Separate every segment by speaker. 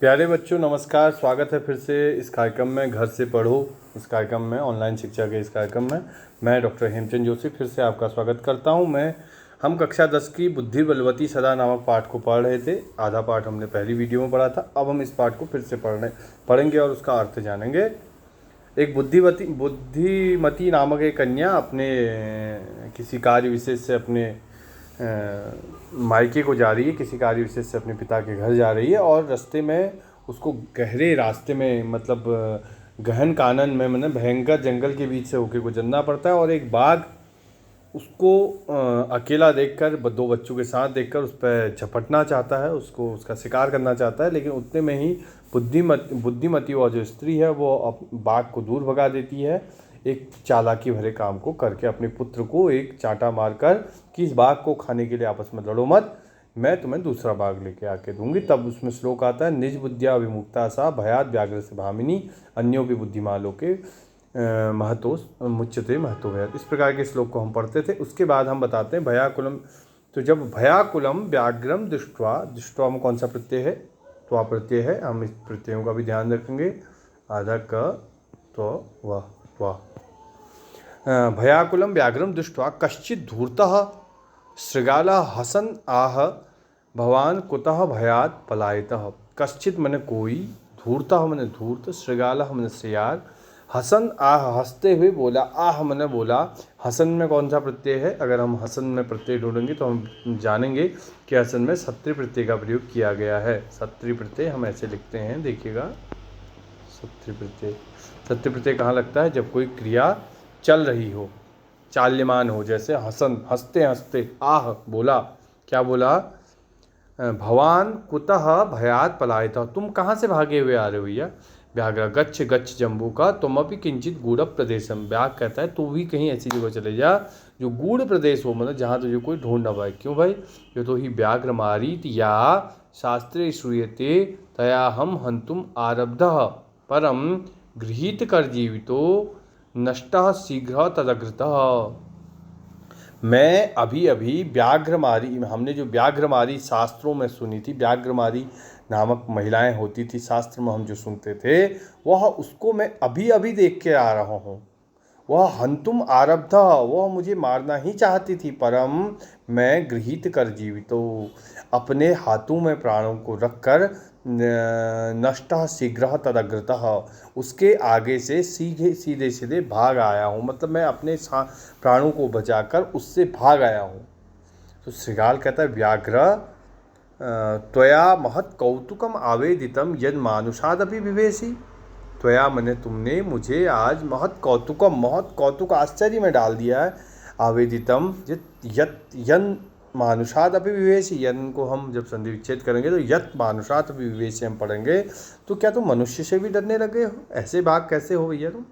Speaker 1: प्यारे बच्चों नमस्कार। स्वागत है फिर से इस कार्यक्रम में, घर से पढ़ो इस कार्यक्रम में, ऑनलाइन शिक्षा के इस कार्यक्रम में। मैं डॉक्टर हेमचंद जोशी फिर से आपका स्वागत करता हूं। हम कक्षा 10 की बुद्धि बलवती सदा नामक पाठ को पढ़ रहे थे। आधा पाठ हमने पहली वीडियो में पढ़ा था। अब हम इस पाठ को फिर से पढ़ेंगे और उसका अर्थ जानेंगे। एक बुद्धिमती नामक एक कन्या अपने किसी कार्य विशेष से अपने मायके को जा रही है, किसी कार्य विशेष से अपने पिता के घर जा रही है और रास्ते में उसको गहरे रास्ते में मतलब गहन कानन में मतलब भयंकर जंगल के बीच से होके गुजरना पड़ता है। और एक बाघ उसको अकेला देखकर, दो बच्चों के साथ देखकर उस पर झपटना चाहता है, उसको उसका शिकार करना चाहता है। लेकिन उतने में ही बुद्धिमती और जो स्त्री है वो बाघ को दूर भगा देती है, एक चालाकी भरे काम को करके अपने पुत्र को एक चांटा मारकर कि इस बाघ को खाने के लिए आपस में लड़ो मत, मैं तुम्हें दूसरा बाघ लेके आके दूंगी। तब उसमें श्लोक आता है, निज बुद्धिया विमुक्ता सा भयात व्याघ्र से भामिनी अन्यों भी बुद्धिमालों के महतो मुच्यते महतो भयात। इस प्रकार के श्लोक को हम पढ़ते थे। उसके बाद हम बताते हैं भयाकुलम। तो जब भयाकुलम व्याघ्रम दृष्ट्वा, दृष्ट्वा में कौन सा प्रत्यय है? त्वा प्रत्यय है। हम इस प्रत्ययों का भी ध्यान रखेंगे। आधा क तो वह त्वा। भयाकुलम व्याघ्रम दृष्ट्वा कश्चित् धूर्तः शृगालः हसन आह भवान कुतः भयात पलायतः। कश्चित् मने कोई, धूर्तः मने धूर्त, शृगालः मने सियार, हसन आह हंसते हुए बोला, आह मने बोला। हसन में कौन सा प्रत्यय है? अगर हम हसन में प्रत्यय ढूंढेंगे तो हम जानेंगे कि हसन में सत्री प्रत्यय का प्रयोग किया गया है। सत्री प्रत्यय हम ऐसे लिखते हैं, देखिएगा। सत्री प्रत्यय, सत्री प्रत्यय कहाँ लगता है? जब कोई क्रिया चल रही हो, चाल्यमान हो। जैसे हसन, हंसते हंसते, आह बोला, क्या बोला? भवान कुतः भयात पलायतः, तुम कहाँ से भागे हुए आ रहे हो भैया? व्याघ्र गच्छ गच्छ जम्बू का तुम अपनी किंचित गूढ़ प्रदेशम। व्याघ्र कहता है तू भी कहीं ऐसी जगह चले जा जो गूढ़ प्रदेश हो, मतलब जहाँ तुझे कोई ढूंढ ना पाए। क्यों भाई? यो तो ही व्याघ्र मारीत या शास्त्रे श्रूयते तया हम हंतुम आरब्धः परम गृहीत कर जीवितो नष्टः शीघ्र तदग्रतः। मैं अभी अभी व्याघ्रमारी, हमने जो व्याघ्रमारी शास्त्रों में सुनी थी, व्याघ्रमारी नामक महिलाएं होती थी शास्त्र में, हम जो सुनते थे, वह उसको मैं अभी अभी देख के आ रहा हूँ। वह हंतुम आरब्ध, वह मुझे मारना ही चाहती थी, परम मैं गृहीत कर जीवितो, अपने हाथों में प्राणों को रखकर नष्ट शीघ्र तदग्रतः, उसके आगे से सीधे सीधे भाग आया हूँ। मतलब मैं अपने प्राणों को बचाकर उससे भाग आया हूँ। तो श्रृगाल कहता है, व्याघ्र त्वया महत् कौतुकम आवेदितम यद मानुषादपि विवेशी। त्वया मने तुमने मुझे आज महत् कौतुकम, महत् कौतुक आश्चर्य में डाल दिया है। आवेदितम यन मानुषात अपि विवेशी, यन को हम जब संधि विच्छेद करेंगे तो यत मानुषात अपि विवेशी हम पढ़ेंगे। तो क्या तुम मनुष्य से भी डरने लगे हो? ऐसे बाघ कैसे हो भैया तुम?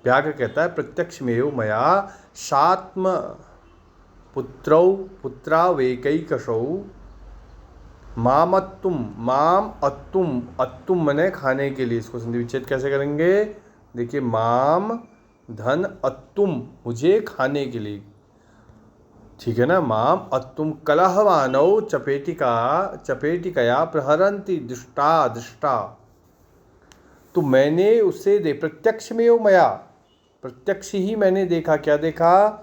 Speaker 1: व्याघ्र कहता है, प्रत्यक्ष मेव मया सात्म पुत्रौ पुत्रावेकैकशौ मामत्तुम, माम अत्तुम, अत्तुम मने खाने के लिए। इसको संधि विच्छेद कैसे करेंगे? देखिए, माम धन अत्तुम, मुझे खाने के लिए, ठीक है ना। माम अत्तुम कलहवानौ चपेटिकया प्रहरंती दुष्टा दृष्टा। तो मैंने उसे प्रत्यक्ष में मया, प्रत्यक्ष ही मैंने देखा। क्या देखा?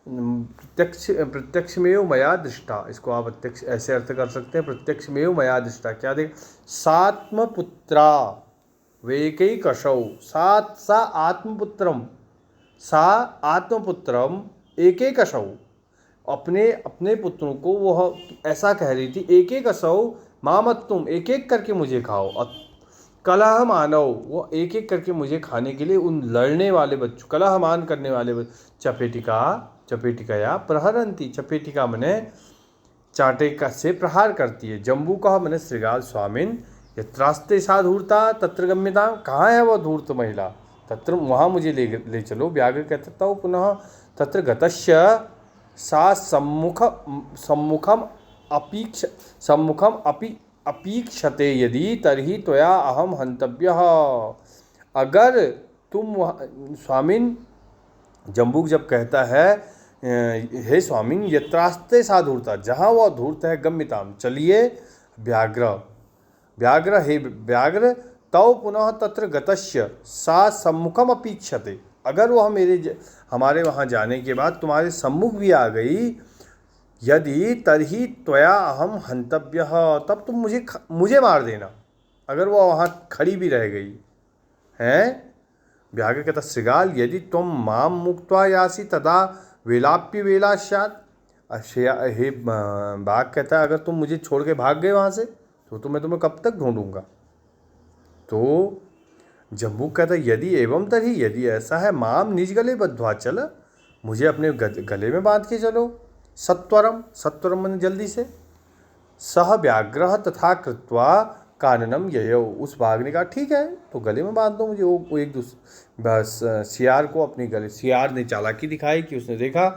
Speaker 1: प्रत्यक्ष में मया दृष्टा। इसको आप प्रत्यक्ष ऐसे अर्थ कर सकते हैं, प्रत्यक्ष में मया दृष्टा। क्या देख? सात्मपुत्रा वेकैकशौ, सात सा आत्मपुत्रम, सा आत्मपुत्रम एकैकशौ, अपने अपने पुत्रों को वह ऐसा कह रही थी, एक एक असौ मामत, तुम एक एक करके मुझे खाओ। कलह मानव, वो एक एक करके मुझे खाने के लिए उन लड़ने वाले बच्चों, कलहमान करने वाले चपेटिका, चपेटिकया प्रहरंती, चपेटिका मने चाटे का से प्रहार करती है। जम्बू का मने श्रृगाल स्वामिन यत्रास्ते सा धूर्ता तत्र गम्यता, कहाँ है वह धूर्त महिला? तत्र, वहाँ मुझे ले चलो। व्याघ्र कहता हूँ पुनः तत्र गतस्य सा सम्मुखम अपीक्षते यदि तर्हि त्वया अहम हंतव्यः। अगर तुम, स्वामिन जम्बूक जब कहता है, हे स्वामिन यत्रास्ते सा धूर्ता, जहाँ वह धूर्त है, गम्यताम चलिए। व्याघ्र व्याघ्र हे व्याघ्र तव पुनः तत्र गतस्य सा सम्मुखम अपेक्षते। अगर वह हमारे वहाँ जाने के बाद तुम्हारे सम्मुख भी आ गई, यदि तर्हि त्वया अहम हंतव्यः, तब तुम मुझे मार देना, अगर वह वहाँ खड़ी भी रह गई हैं। व्याघ्र कहता श्रृगाल यदि तुम माम मुक्त्वा यासी तदा वेलाप्य वेला स्यात्। हे बाघ कहता है अगर तुम मुझे छोड़ के भाग गए वहाँ से तो मैं तुम्हें कब तक ढूंढूंगा। तो जम्बूक कहता है यदि एवं तरी, यदि ऐसा है माम निज गले बद्ध्वा चल, मुझे अपने गले में बांध के चलो। सत्वरम, सत्वरम मैंने जल्दी से। सह व्याघ्र तथा कृत्वा काननम ययौ, उस बाघ ने कहा ठीक है तो गले में बांध दो मुझे। वो एक दूसरे बस सियार को अपने गले, सियार ने चालाकी दिखाई कि उसने देखा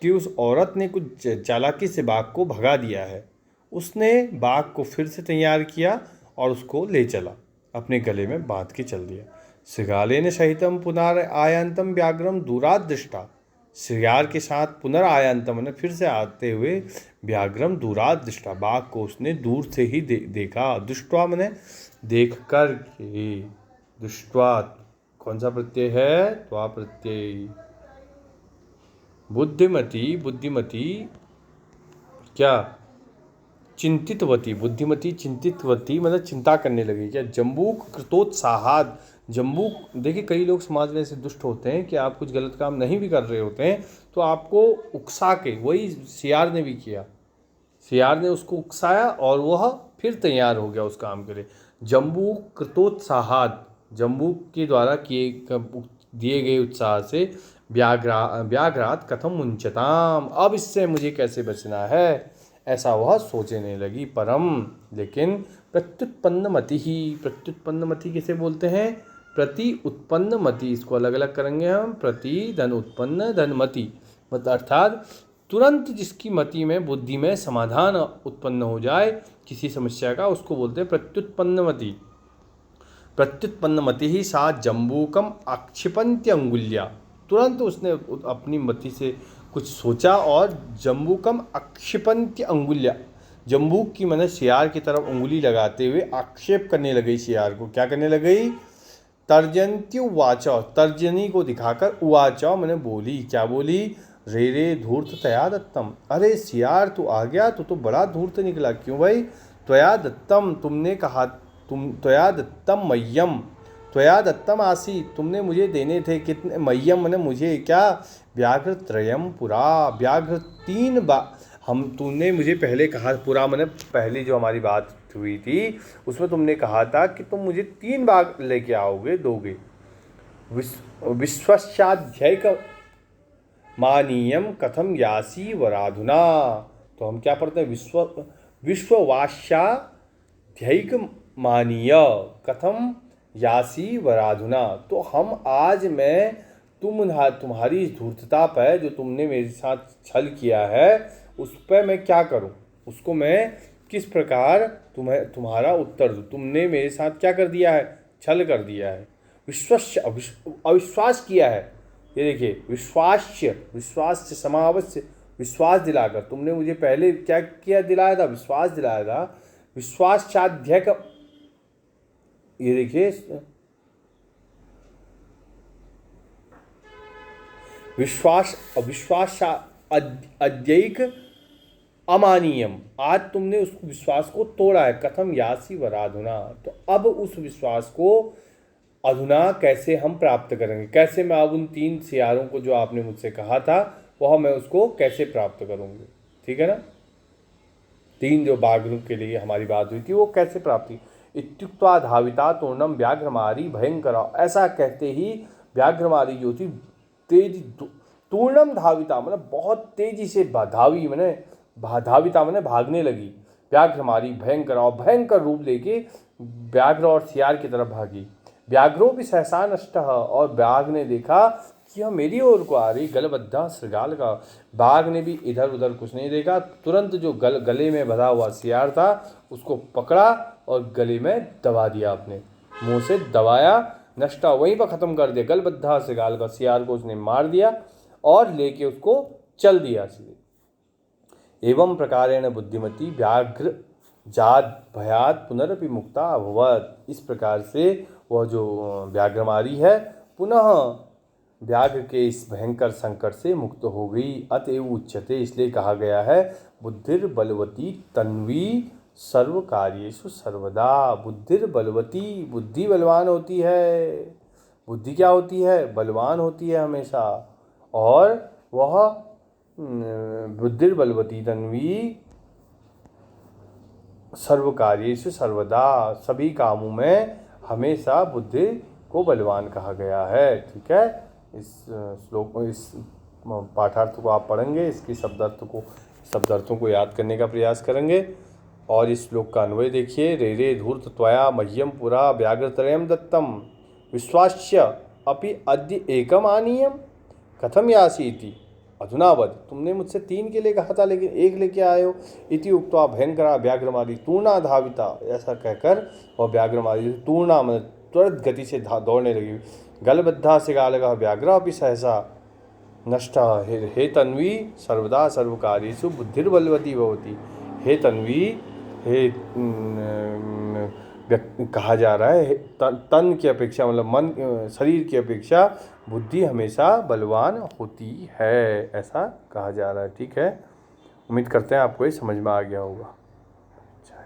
Speaker 1: कि उस औरत ने कुछ चालाकी से बाघ को भगा दिया है। उसने बाघ को फिर से तैयार किया और उसको ले चला, अपने गले में बांध के चल दिया। श्रृगालेन सहितम पुनरायान्तम व्याघ्रम दूरात् दृष्टा, श्रृगाल के साथ पुनरायान्तम ने फिर से आते हुए व्याघ्रम दूरात् दृष्टा, बाघ को उसने दूर से ही देखा। दृष्टवा मैंने देख कर के, दृष्टवा कौन सा प्रत्यय है, त्वा प्रत्यय। बुद्धिमती, बुद्धिमती क्या चिंतितवती, बुद्धिमती चिंतितवती मतलब चिंता करने लगी। क्या जम्बूक कृतोत्साहाद, जम्बूक देखिए कई लोग समाज में ऐसे दुष्ट होते हैं कि आप कुछ गलत काम नहीं भी कर रहे होते हैं तो आपको उकसा के, वही सियार ने भी किया, सियार ने उसको उकसाया और वह फिर तैयार हो गया उस काम के लिए। जम्बूक कृतोत्साहाद, जम्बूक के द्वारा दिए गए उत्साह से व्याघ्रात कथम मुंचताम, अब इससे मुझे कैसे बचना है, ऐसा वह सोचने लगी। परम लेकिन प्रत्युत्पन्न मति ही, प्रत्युत्पन्न मति किसे बोलते हैं, प्रति उत्पन्न मति, इसको अलग अलग करेंगे हम, प्रति धन उत्पन्न धन मति, मतलब अर्थात तुरंत जिसकी मति में बुद्धि में समाधान उत्पन्न हो जाए किसी समस्या का, उसको बोलते हैं प्रत्युत्पन्न मति। प्रत्युत्पन्न मति ही सा जम्बूकम आक्षिपन्त्य अंगुल्या, तुरंत उसने अपनी मति से कुछ सोचा और जम्बूकम आक्षिपन्त्य अंगुल्या, जम्बूक की मैंने सियार की तरफ उंगली लगाते हुए आक्षेप करने लगी सियार को। क्या करने लगी, तर्जन्त्य उवाच, तर्जनी को दिखाकर, उवाच मैंने बोली, क्या बोली, रे रे धूर्त तया दत्तम, अरे सियार तू आ गया तो बड़ा धूर्त निकला। क्यों भाई, त्वया दत्तम, तुमने कहा, तुम त्वया दत्तम मह्यम, त्वया दत्तम आसी, तुमने मुझे देने थे कितने, मह्यम मैंने मुझे, क्या, व्याघ्र त्रयम पुरा, व्याघ्र 3 बार, तुमने मुझे पहले कहा, पुरा मैंने पहली जो हमारी बात हुई थी उसमें तुमने कहा था कि तुम मुझे 3 बार लेके आओगे, दोगे। विश्वस्याध्ययक मानीयम कथम यासी वराधुना, तो हम क्या पढ़ते हैं, विश्ववास्याध्ययक मानीय कथम यासी वराधुना, तो हम आज मैं तुम्हारी इस धूर्तता पर जो तुमने मेरे साथ छल किया है उस पर मैं क्या करूं, उसको मैं किस प्रकार तुम्हारा उत्तर दूं। तुमने मेरे साथ क्या कर दिया है, छल कर दिया है, अविश्वास किया है। ये देखिए विश्वास समावस्य, विश्वास दिलाकर तुमने मुझे पहले क्या किया, दिलाया था, विश्वास दिलाया था। विश्वासाध्ययक, ये देखिए अविश्वास अद्ययिक अमानीयम, आज तुमने उस विश्वास को तोड़ा है। कथम यासी वराधुना, तो अब उस विश्वास को अधुना कैसे हम प्राप्त करेंगे, कैसे मैं अब उन 3 सियारों को जो आपने मुझसे कहा था वह मैं उसको कैसे प्राप्त करूँगी, ठीक है ना। 3 जो बाघों के लिए हमारी बात हुई थी वो कैसे प्राप्ति, इत्युक्त्वा धाविता तूर्णम व्याघ्रमारी भयंकर, ऐसा कहते ही व्याघ्रमारी जो थी तेजी, तूर्णम धाविता मतलब बहुत तेजी से धावी, धाविता मैंने भागने लगी। व्याघ्रमारी भयंकर, और भयंकर रूप लेके व्याघ्र और सियार की तरफ भागी। व्याघ्रो भी सहसा नष्ट, और बाघ ने देखा कि यह मेरी ओर को आ रही। गलबद्धा श्रृगाल का, बाघ ने भी इधर उधर कुछ नहीं देखा, तुरंत जो गले में बंधा हुआ सियार था उसको पकड़ा और गले में दबा दिया, अपने मुंह से दबाया, नष्टा वहीं पर ख़त्म कर दिया। गलबद्धा श्रृगाल का, सियार को उसने मार दिया और लेके उसको चल दिया सीधे। एवं प्रकारेण बुद्धिमती व्याघ्र जात भयात पुनरपि मुक्ता अभवत। इस प्रकार से वह जो व्याघ्रमारी है पुनः व्याघ्र के इस भयंकर संकट से मुक्त हो गई। अतएव उच्यते, इसलिए कहा गया है, बुद्धिर बलवती तन्वी सर्व कार्येषु सर्वदा। बुद्धिर बलवती, बुद्धि बलवान होती है। बुद्धि क्या होती है? बलवान होती है हमेशा। और वह बुद्धिर बलवती तन्वी सर्व कार्येषु सर्वदा, सभी कामों में हमेशा बुद्धि को बलवान कहा गया है। ठीक है, इस श्लोक को, इस पाठार्थ को आप पढ़ेंगे, इसकी शब्दार्थों को याद करने का प्रयास करेंगे। और इस श्लोक का अन्वय देखिए। रे रे धूर्त त्वया मह्यम पुरा व्याघ्रत्रयं दत्तम विश्वास्य अपि अद्य एकम आनीयम कथम यासीति अधुना वद। तुमने मुझसे 3 के लिए कहा था लेकिन 1 लेके आए हो। इति उक्त्वा भयंकरा व्याघ्रमारी तूर्णा धाविता। ऐसा कहकर वह व्याघ्रमारी तूर्णा मतलब त्वरित गति से दौड़ने लगी। गलबद्धा सिगालगः व्याघ्र अपि सहसा नष्ट। हे तन्वी सर्वदा सर्वकार्येषु बुद्धिर्बलवती भवति। हे तन्वी, हे कहा जा रहा है तन की अपेक्षा मतलब मन, शरीर की अपेक्षा बुद्धि हमेशा बलवान होती है, ऐसा कहा जा रहा है। ठीक है, उम्मीद करते हैं आपको ये समझ में आ गया होगा। अच्छा